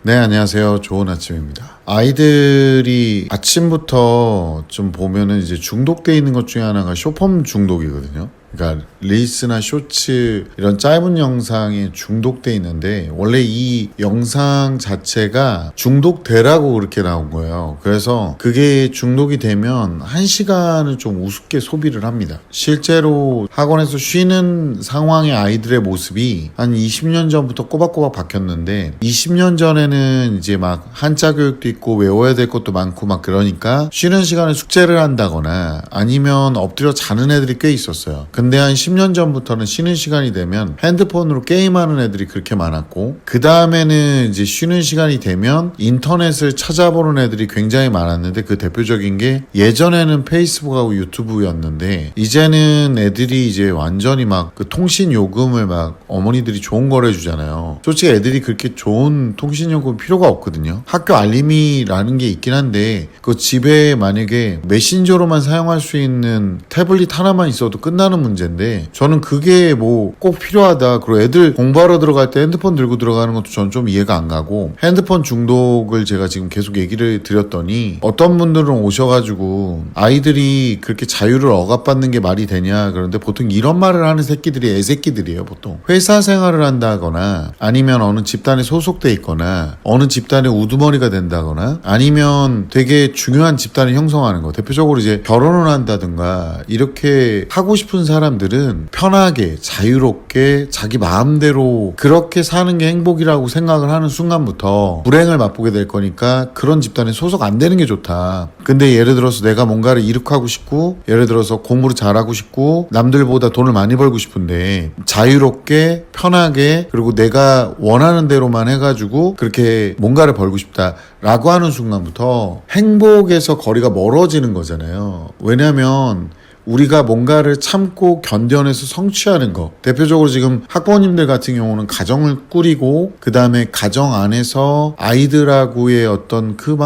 네, 안녕하세요. 좋은 아침입니다. 아이들이 아침부터 좀 보면은 이제 중독돼 있는 것 중에 하나가 쇼폼 중독이거든요. 그러니까 릴스나 쇼츠 이런 짧은 영상에 중독돼 있는데 원래 이 영상 자체가 중독되라고 그렇게 나온 거예요. 그래서 그게 중독이 되면 1시간을 좀 우습게 소비를 합니다. 실제로 학원에서 쉬는 상황의 아이들의 모습이 한 20년 전부터 꼬박꼬박 바뀌었는데 20년 전에는 이제 막 한자 교육도 있고 외워야 될 것도 많고 막 그러니까 쉬는 시간에 숙제를 한다거나 아니면 엎드려 자는 애들이 꽤 있었어요. 근데 한 10년 전부터는 쉬는 시간이 되면 핸드폰으로 게임하는 애들이 그렇게 많았고 그 다음에는 이제 쉬는 시간이 되면 인터넷을 찾아보는 애들이 굉장히 많았는데 그 대표적인 게 예전에는 페이스북하고 유튜브였는데 이제는 애들이 이제 완전히 막 그 통신 요금을 막 어머니들이 좋은 거래 주잖아요. 솔직히 애들이 그렇게 좋은 통신 요금 필요가 없거든요. 학교 알림이라는 게 있긴 한데 그 집에 만약에 메신저로만 사용할 수 있는 태블릿 하나만 있어도 끝나는 문제인데 저는 그게 뭐 꼭 필요하다. 그리고 애들 공부하러 들어갈 때 핸드폰 들고 들어가는 것도 저는 좀 이해가 안 가고 핸드폰 중독을 제가 지금 계속 얘기를 드렸더니 어떤 분들은 오셔가지고 아이들이 그렇게 자유를 억압받는 게 말이 되냐 그런데 보통 이런 말을 하는 새끼들이 애새끼들이에요. 보통 회사 생활을 한다거나 아니면 어느 집단에 소속돼 있거나 어느 집단의 우두머리가 된다거나 아니면 되게 중요한 집단을 형성하는 거 대표적으로 이제 결혼을 한다든가 이렇게 하고 싶은 사람들은 편하게 자유롭게 자기 마음대로 그렇게 사는 게 행복이라고 생각을 하는 순간부터 불행을 맛보게 될 거니까 그런 집단에 소속 안 되는 게 좋다. 근데 예를 들어서 내가 뭔가를 이룩하고 싶고 예를 들어서 공부를 잘하고 싶고 남들보다 돈을 많이 벌고 싶은데 자유롭게 편하게 그리고 내가 원하는 대로만 해가지고 그렇게 뭔가를 벌고 싶다라고 하는 순간부터 행복에서 거리가 멀어지는 거잖아요. 왜냐하면 우리가 뭔가를 참고 견뎌내서 성취하는 거 대표적으로 지금 학부모님들 같은 경우는 가정을 꾸리고 그 다음에 가정 안에서 아이들하고의 어떤 그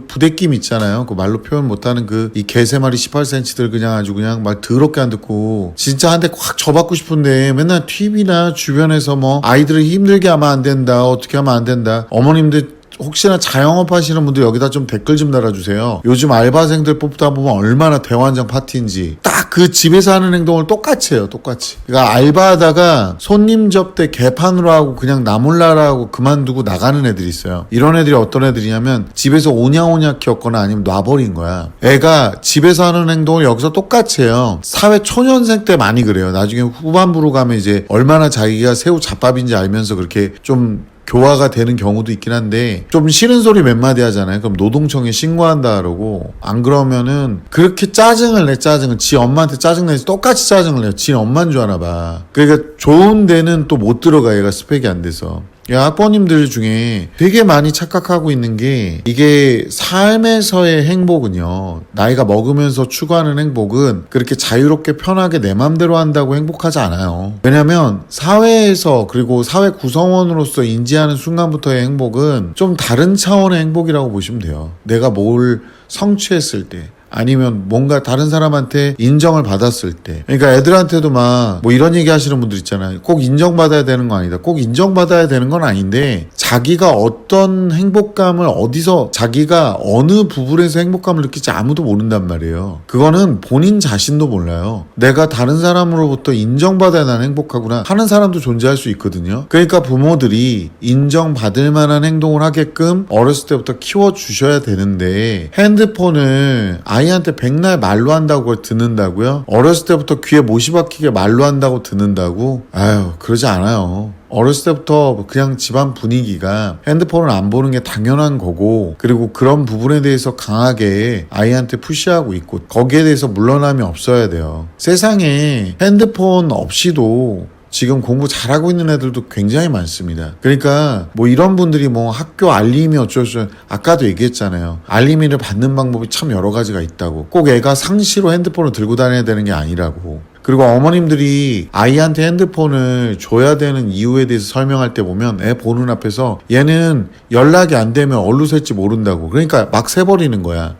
부대낌 있잖아요. 그 말로 표현 못하는 그 이 개세 마리 18cm들 그냥 아주 그냥 말 더럽게 안 듣고 진짜 한 대 꽉 줘받고 싶은데 맨날 TV나 주변에서 뭐 아이들을 힘들게 하면 안 된다 어떻게 하면 안 된다 어머님들 혹시나 자영업 하시는 분들 여기다 좀 댓글 좀 달아주세요. 요즘 알바생들 뽑다 보면 얼마나 대환장 파티인지 딱 그 집에서 하는 행동을 똑같이 해요. 똑같이. 그러니까 알바하다가 손님 접대 개판으로 하고 그냥 나몰라라 하고 그만두고 나가는 애들이 있어요. 이런 애들이 어떤 애들이냐면 집에서 오냐오냐 키웠거나 아니면 놔버린 거야. 애가 집에서 하는 행동을 여기서 똑같이 해요. 사회 초년생 때 많이 그래요. 나중에 후반부로 가면 이제 얼마나 자기가 새우 잡밥인지 알면서 그렇게 좀 교화가 되는 경우도 있긴 한데 좀 싫은 소리 몇 마디 하잖아요. 그럼 노동청에 신고한다 그러고 안 그러면은 그렇게 짜증을 내 짜증을 지 엄마한테 짜증내서 똑같이 짜증을 내요. 지 엄마인 줄 아나 봐. 그러니까 좋은 데는 또 못 들어가 얘가 스펙이 안 돼서. 학부모님들 중에 되게 많이 착각하고 있는 게 이게 삶에서의 행복은요 나이가 먹으면서 추구하는 행복은 그렇게 자유롭게 편하게 내 맘대로 한다고 행복하지 않아요. 왜냐면 사회에서 그리고 사회 구성원으로서 인지하는 순간부터의 행복은 좀 다른 차원의 행복이라고 보시면 돼요. 내가 뭘 성취했을 때 아니면 뭔가 다른 사람한테 인정을 받았을 때 그러니까 애들한테도 막 뭐 이런 얘기 하시는 분들 있잖아요. 꼭 인정받아야 되는 거 아니다. 꼭 인정받아야 되는 건 아닌데 자기가 어떤 행복감을 어디서 자기가 어느 부분에서 행복감을 느낄지 아무도 모른단 말이에요. 그거는 본인 자신도 몰라요. 내가 다른 사람으로부터 인정받아야 난 행복하구나 하는 사람도 존재할 수 있거든요. 그러니까 부모들이 인정받을 만한 행동을 하게끔 어렸을 때부터 키워주셔야 되는데 핸드폰을 아이한테 백날 말로 한다고 그걸 듣는다고요? 어렸을 때부터 귀에 못이 박히게 말로 한다고 듣는다고? 아유 그러지 않아요. 어렸을 때부터 그냥 집안 분위기가 핸드폰을 안 보는 게 당연한 거고 그리고 그런 부분에 대해서 강하게 아이한테 푸시하고 있고 거기에 대해서 물러남이 없어야 돼요. 세상에 핸드폰 없이도 지금 공부 잘하고 있는 애들도 굉장히 많습니다. 그러니까 뭐 이런 분들이 뭐 학교 알림이 어쩌고 아까도 얘기했잖아요. 알림이를 받는 방법이 참 여러 가지가 있다고. 꼭 애가 상시로 핸드폰을 들고 다녀야 되는 게 아니라고. 그리고 어머님들이 아이한테 핸드폰을 줘야 되는 이유에 대해서 설명할 때 보면 애 보는 앞에서 얘는 연락이 안 되면 어디로 셀지 모른다고. 그러니까 막 세버리는 거야.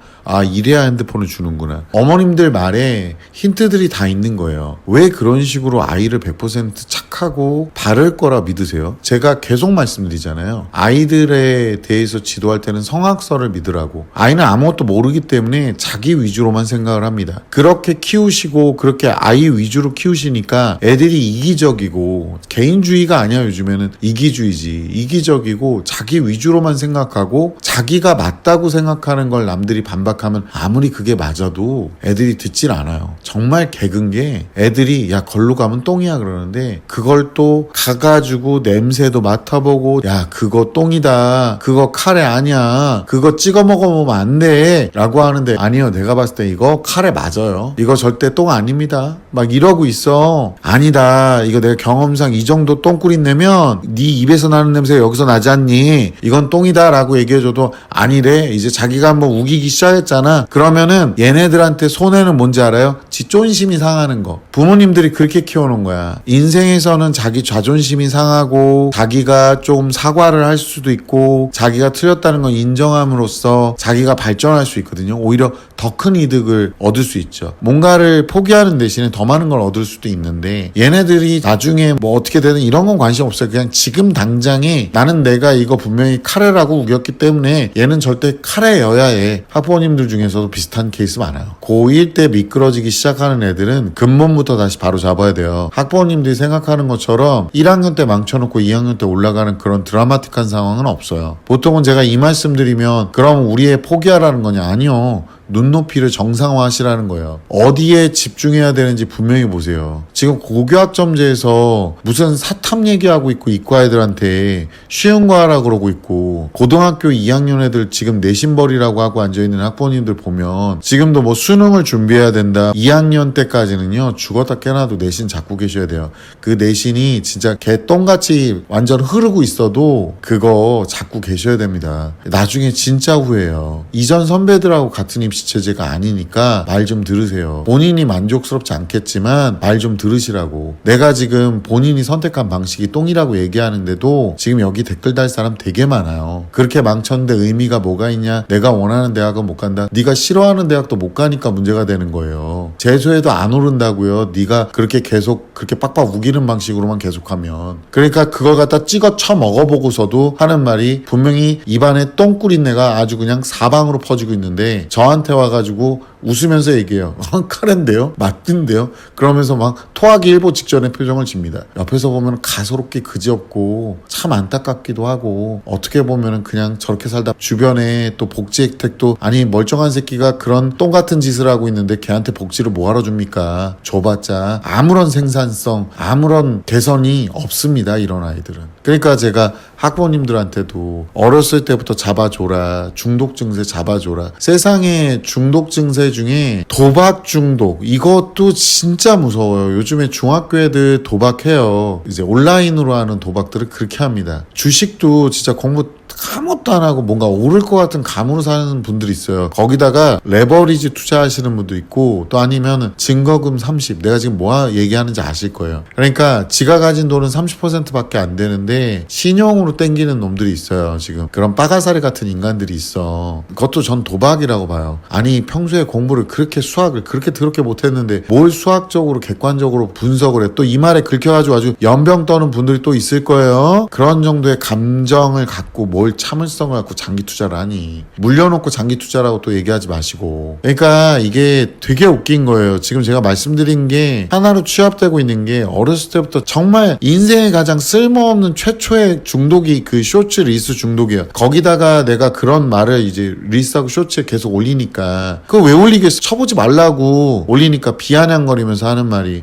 이래야 핸드폰을 주는구나. 어머님들 말에 힌트들이 다 있는 거예요. 왜 그런 식으로 아이를 100% 착하고 바를 거라 믿으세요? 제가 계속 말씀드리잖아요. 아이들에 대해서 지도할 때는 성악설을 믿으라고. 아이는 아무것도 모르기 때문에 자기 위주로만 생각을 합니다. 그렇게 키우시고 그렇게 아이 위주로 키우시니까 애들이 이기적이고, 개인주의가 아니야. 요즘에는 이기주의지. 이기적이고 자기 위주로만 생각하고 자기가 맞다고 생각하는 걸 남들이 반박하면 아무리 그게 맞아도 애들이 듣질 않아요. 정말 개근 게, 애들이 야 걸로 가면 똥이야 그러는데 그걸 또 가가지고 냄새도 맡아보고, 야 그거 똥이다, 그거 카레 아니야, 그거 찍어 먹어보면 안 돼 라고 하는데, 아니요 내가 봤을 때 이거 카레 맞아요, 이거 절대 똥 아닙니다 막 이러고 있어. 아니다, 이거 내가 경험상 이 정도 똥꾸리 내면 네 입에서 나는 냄새가 여기서 나지 않니, 이건 똥이다 라고 얘기해줘도 아니래. 이제 자기가 한번 우기기 시작했잖아. 그러면은 얘네들한테 손해는 뭔지 알아요? 지 쫀심이 상하는 거. 부모님들이 그렇게 키워놓은 거야. 인생에서는 자기 자존심이 상하고 자기가 좀 사과를 할 수도 있고 자기가 틀렸다는 걸 인정함으로써 자기가 발전할 수 있거든요. 오히려 더 큰 이득을 얻을 수 있죠. 뭔가를 포기하는 대신에 더 많은 걸 얻을 수도 있는데, 얘네들이 나중에 뭐 어떻게 되든 이런 건 관심 없어요. 그냥 지금 당장에 나는 내가 이거 분명히 카레라고 우겼기 때문에 얘는 절대 카레여야 해. 학부모님들 중에서도 비슷한 케이스 많아요. 고1 때 미끄러지기 시작하는 애들은 근본부터 다시 바로 잡아야 돼요. 학부모님들이 생각하는 것처럼 1학년 때 망쳐놓고 2학년 때 올라가는 그런 드라마틱한 상황은 없어요. 보통은 제가 이 말씀 드리면 그럼 우리 애 포기하라는 거냐? 아니요. 눈높이를 정상화하시라는 거예요. 어디에 집중해야 되는지 분명히 보세요. 지금 고교학점제에서 무슨 사탐 얘기하고 있고, 이과 애들한테 쉬운 거 하라 그러고 있고, 고등학교 2학년 애들 지금 내신벌이라고 하고 앉아있는 학부모님들 보면 지금도 뭐 수능을 준비해야 된다. 2학년 때까지는요 죽었다 깨나도 내신 잡고 계셔야 돼요. 그 내신이 진짜 개똥같이 완전 흐르고 있어도 그거 잡고 계셔야 됩니다. 나중에 진짜 후회해요. 이전 선배들하고 같은 입시 체제가 아니니까 말 좀 들으세요. 본인이 만족스럽지 않겠지만 말 좀 들으시라고. 내가 지금 본인이 선택한 방식이 똥이라고 얘기하는데도 지금 여기 댓글 달 사람 되게 많아요. 그렇게 망쳤는데 의미가 뭐가 있냐, 내가 원하는 대학은 못 간다, 네가 싫어하는 대학도 못 가니까 문제가 되는 거예요. 재수해도 안 오른다고요, 네가 그렇게 계속 그렇게 빡빡 우기는 방식으로만 계속하면. 그러니까 그걸 갖다 찍어 쳐먹어보고서도 하는 말이, 분명히 입안에 똥 꾸린 애가 아주 그냥 사방으로 퍼지고 있는데 저한테 와가지고 웃으면서 얘기해요. 카레인데요? 맞던데요? 그러면서 막 토하기 일보 직전에 표정을 집니다. 옆에서 보면 가소롭게 그지없고 참 안타깝기도 하고, 어떻게 보면 그냥 저렇게 살다 주변에 또 복지 혜택도, 아니 멀쩡한 새끼가 그런 똥 같은 짓을 하고 있는데 걔한테 복지를 뭐하러 줍니까? 줘봤자 아무런 생산성, 아무런 개선이 없습니다, 이런 아이들은. 그러니까 제가 학부모님들한테도 어렸을 때부터 잡아줘라, 중독 증세 잡아줘라. 세상에 중독 증세 중에 도박 중독, 이것도 진짜 무서워요. 요즘에 중학교 애들 도박해요. 이제 온라인으로 하는 도박들을 그렇게 합니다. 주식도 진짜 공부 아무것도 안 하고 뭔가 오를 것 같은 감으로 사는 분들이 있어요. 거기다가 레버리지 투자하시는 분도 있고, 또 아니면 증거금 30, 내가 지금 뭐 얘기하는지 아실 거예요. 그러니까 지가 가진 돈은 30%밖에 안 되는데 신용으로 땡기는 놈들이 있어요. 지금 그런 빠가사리 같은 인간들이 있어. 그것도 전 도박이라고 봐요. 아니 평소에 공부를 그렇게, 수학을 그렇게 더럽게 못했는데 뭘 수학적으로 객관적으로 분석을 해. 또 이 말에 긁혀가지고 아주 연병 떠는 분들이 또 있을 거예요. 그런 정도의 감정을 갖고 뭘 참을성을 갖고 장기 투자를 하니. 물려놓고 장기 투자라고 또 얘기하지 마시고. 그러니까 이게 되게 웃긴 거예요. 지금 제가 말씀드린 게 하나로 취합되고 있는 게, 어렸을 때부터 정말 인생에 가장 쓸모없는 최초의 중독이 그 쇼츠 릴스 중독이에요. 거기다가 내가 그런 말을 이제 릴스하고 쇼츠에 계속 올리니까, 그거 왜 올리겠어, 쳐보지 말라고 올리니까 비아냥거리면서 하는 말이,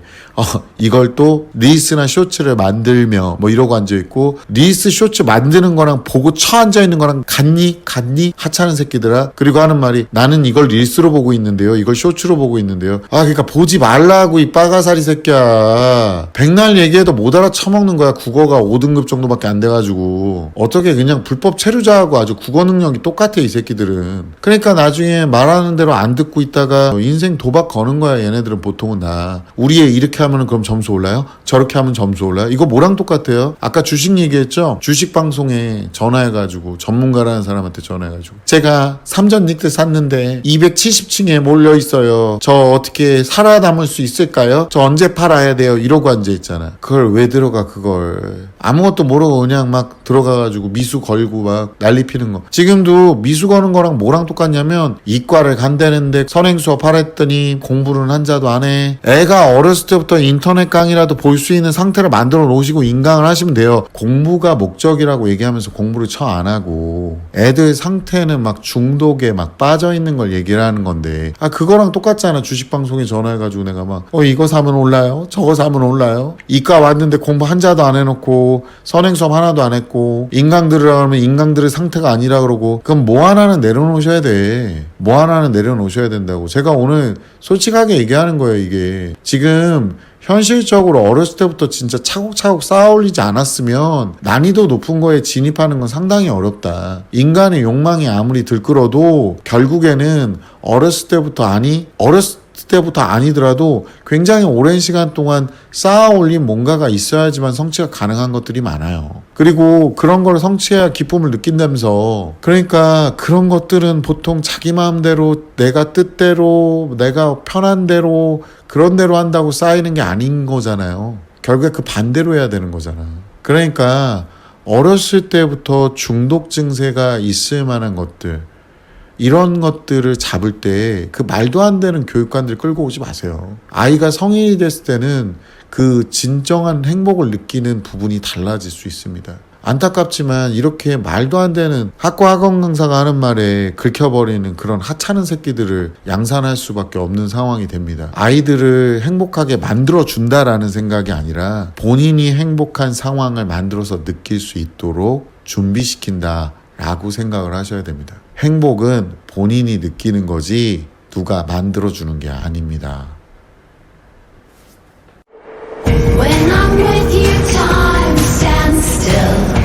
이걸 또 릴스나 쇼츠를 만들며 뭐 이러고 앉아있고, 릴스 쇼츠 만드는 거랑 보고 앉아있는 거랑 같니 하찮은 새끼들아. 그리고 하는 말이, 나는 이걸 릴스로 보고 있는데요, 이걸 쇼츠로 보고 있는데요. 그러니까 보지 말라고, 이 빠가사리 새끼야. 백날 얘기해도 못 알아쳐먹는 거야. 국어가 5등급 정도밖에 안 돼가지고 어떻게 그냥 불법 체류자하고 아주 국어 능력이 똑같아, 이 새끼들은. 그러니까 나중에 말하는 대로 안 듣고 있다가 인생 도박 거는 거야, 얘네들은. 보통은 다 우리 애 이렇게 하면은 그럼 점수 올라요? 저렇게 하면 점수 올라요? 이거 뭐랑 똑같아요? 아까 주식 얘기했죠? 주식 방송에 전화해가지고 전문가라는 사람한테 전화해가지고 제가 삼전 닉트 샀는데 270층에 몰려있어요. 저 어떻게 살아남을 수 있을까요? 저 언제 팔아야 돼요? 이러고 앉아있잖아. 그걸 왜 들어가 그걸. 아무것도 모르고 그냥 막 들어가가지고 미수 걸고 막 난리 피는 거. 지금도 미수 거는 거랑 뭐랑 똑같냐면 이과를 간다는데 선행 수업 하랬더니 공부는 한자도 안 해. 애가 어렸을 때부터 인터넷 강의라도 볼 수 있는 상태를 만들어 놓으시고 인강을 하시면 돼요. 공부가 목적이라고 얘기하면서 공부를 처 안 하고 애들 상태는 막 중독에 막 빠져 있는 걸 얘기를 하는 건데 그거랑 똑같잖아. 주식 방송에 전화해가지고 내가 막 이거 사면 올라요? 저거 사면 올라요? 이과 왔는데 공부 한자도 안 해놓고 선행 수업 하나도 안 했고 인강 들으라고 하면 인강들의 상태가 아니라 그러고 그럼 뭐 하나는 내려놓으셔야 돼. 뭐 하나는 내려놓으셔야 된다고. 제가 오늘 솔직하게 얘기하는 거예요. 이게 지금 현실적으로 어렸을 때부터 진짜 차곡차곡 쌓아올리지 않았으면 난이도 높은 거에 진입하는 건 상당히 어렵다. 인간의 욕망이 아무리 들끓어도 결국에는 어렸을 때부터 아니더라도 굉장히 오랜 시간 동안 쌓아올린 뭔가가 있어야지만 성취가 가능한 것들이 많아요. 그리고 그런 걸 성취해야 기쁨을 느낀다면서. 그러니까 그런 것들은 보통 자기 마음대로 내가 뜻대로 내가 편한 대로 그런 대로 한다고 쌓이는 게 아닌 거잖아요. 결국에 그 반대로 해야 되는 거잖아. 그러니까 어렸을 때부터 중독 증세가 있을 만한 것들 이런 것들을 잡을 때 그 말도 안 되는 교육관들 끌고 오지 마세요. 아이가 성인이 됐을 때는 그 진정한 행복을 느끼는 부분이 달라질 수 있습니다. 안타깝지만 이렇게 말도 안 되는 학과 학원 강사가 하는 말에 긁혀버리는 그런 하찮은 새끼들을 양산할 수밖에 없는 상황이 됩니다. 아이들을 행복하게 만들어준다라는 생각이 아니라 본인이 행복한 상황을 만들어서 느낄 수 있도록 준비시킨다 라고 생각을 하셔야 됩니다. 행복은 본인이 느끼는 거지 누가 만들어주는 게 아닙니다. When I'm with you, time stands still.